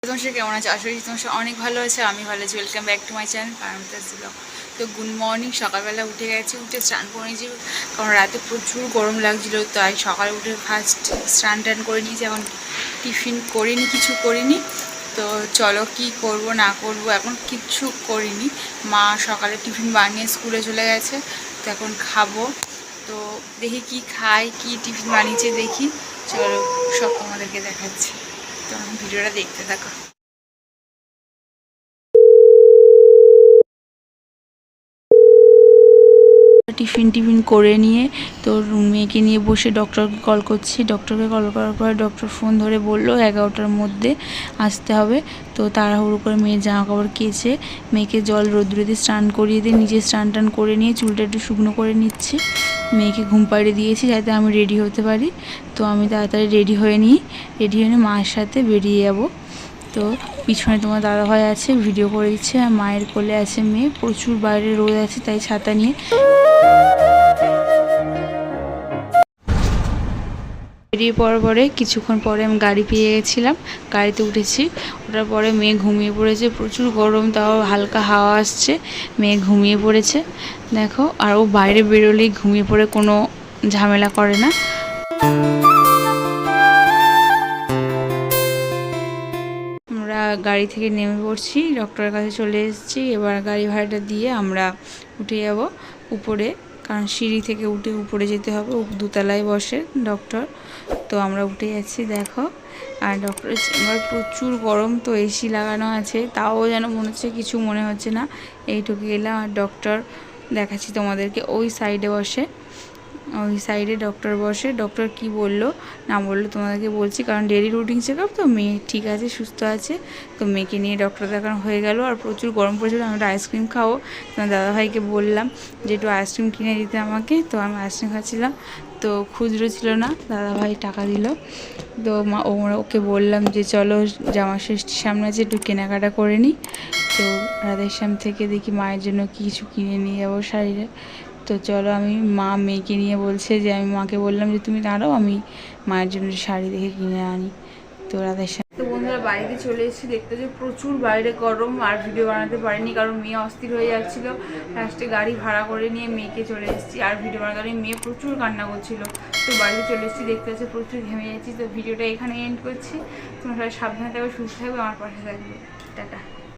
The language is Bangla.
তোমার সাথে কেমন আছে? আশা করি তোমার সাথে অনেক ভালো আছে। আমি ভালো আছি। Welcome back to my channel Paromita's blog. তো গুড মর্নিং। সকালবেলা উঠে গেছি, উঠে স্নান করে নিয়েছি, কারণ রাতে প্রচুর গরম লাগছিলো। তাই সকালে উঠে ফার্স্ট স্নান টান করে নিয়েছি। এখন টিফিন করিনি, কিছু করিনি। তো চলো কি করব না করব, এখন কিচ্ছু করিনি। মা সকালে টিফিন বানিয়ে স্কুলে চলে গেছে, তো এখন খাবো। তো দেখি কি খাই, কি টিফিন বানিয়েছে দেখি। চলো সব তোমাদেরকে দেখাচ্ছি, তো ভিডিওটা দেখতে থাকো। টিফিন করে নিয়ে তো মেয়েকে নিয়ে বসে ডক্টরকে কল করছি। ডক্টরকে কল করার পর ডক্টর ফোন ধরে বললো 11টার মধ্যে আসতে হবে। তো তাড়াহুড়ো করে মেয়ের জামা কাপড় কেচে মেয়েকে জল রোদ্রে দিয়ে স্নান করিয়ে দিয়ে নিজে স্নান টান করে নিয়ে চুলটা একটু শুকনো করে নিচ্ছি। মেয়েকে ঘুম পাড়িয়ে দিয়েছি যাতে আমি রেডি হতে পারি। তো আমি তাড়াতাড়ি রেডি হয়ে নিই, মায়ের সাথে বেরিয়ে যাবো। তো পিছনে তোমার দাদাভাই আছে, ভিডিও করে দিচ্ছে, আর মায়ের কোলে আছে মেয়ে। প্রচুর বাইরে রোদ আছে, তাই ছাতা নিয়ে বেরিয়ে পড়ার পরে কিছুক্ষণ পরে আমি গাড়ি পেয়ে গেছিলাম, গাড়িতে উঠেছি। ওঠার পরে মেয়ে ঘুমিয়ে পড়েছে, প্রচুর গরম, তাও হালকা হাওয়া আসছে, মেয়ে ঘুমিয়ে পড়েছে দেখো। আর ও বাইরে বেরোলেই ঘুমিয়ে পড়ে, কোনো ঝামেলা করে না। আমরা গাড়ি থেকে নেমে পড়ছি, ডক্টরের কাছে চলে এসেছি। এবার গাড়ি ভাড়াটা দিয়ে আমরা উঠে যাব উপরে, কারণ সিঁড়ি থেকে উঠে উপরে যেতে হবে। দোতলায় বসে ডক্টর, তো আমরা উঠে যাচ্ছি দেখো। আর ডক্টরের চেম্বার প্রচুর গরম, তো এসি লাগানো আছে, তাও যেন মনে হচ্ছে কিছু মনে হচ্ছে না। এইটুকু এলাম, আর ডক্টর দেখাচ্ছি তোমাদেরকে। ওই সাইডে বসে, ওই সাইডে ডক্টর বসে। ডক্টর কি বললো না বললো তোমাদেরকে বলছি, কারণ ডেলি রুটিন চেক আপ। তো মেয়ে ঠিক আছে, সুস্থ আছে। তো মেয়েকে নিয়ে ডক্টর দেখানো হয়ে গেল। আর প্রচুর গরম পড়েছিল, আমি একটা আইসক্রিম খাবো। তোমার দাদাভাইকে বললাম যে একটু আইসক্রিম কিনে দিতে আমাকে, তো আমি আইসক্রিম খাচ্ছিলাম। তো খুচরো ছিল না, দাদাভাই টাকা দিল। তো ওকে বললাম যে চলো জামা ষষ্ঠীর সামনে আছে, একটু কেনাকাটা করে নিই। তো রাধেশ্যাম থেকে দেখি মায়ের জন্য কিছু কিনে নিয়ে যাবো শাড়িরে। তো চলো, আমি মেয়েকে নিয়ে বলছে যে আমি মাকে বললাম যে তুমি দাঁড়াও, আমি মায়ের জন্য শাড়ি দেখে কিনে আনি। তো রাধেশ্যাম। তো বন্ধুরা বাড়িতে চলে এসেছি, দেখতে যে প্রচুর বাইরে গরম, আর ভিডিও বানাতে পারিনি কারণ মেয়ে অস্থির হয়ে যাচ্ছিলো। লাস্টে গাড়ি ভাড়া করে নিয়ে মেয়েকে চলে এসেছি, আর ভিডিও বানাতে মেয়ে প্রচুর কান্না করছিল। তো বাড়িতে চলে এসেছি, দেখতে হচ্ছে প্রচুর ঘেমে যাচ্ছি। তো ভিডিওটা এখানে এন্ড করছি। তোমরা সবাই সাবধানে থাকবে, সুস্থ থাকবে, আমার পাশে থাকবে। টাটা।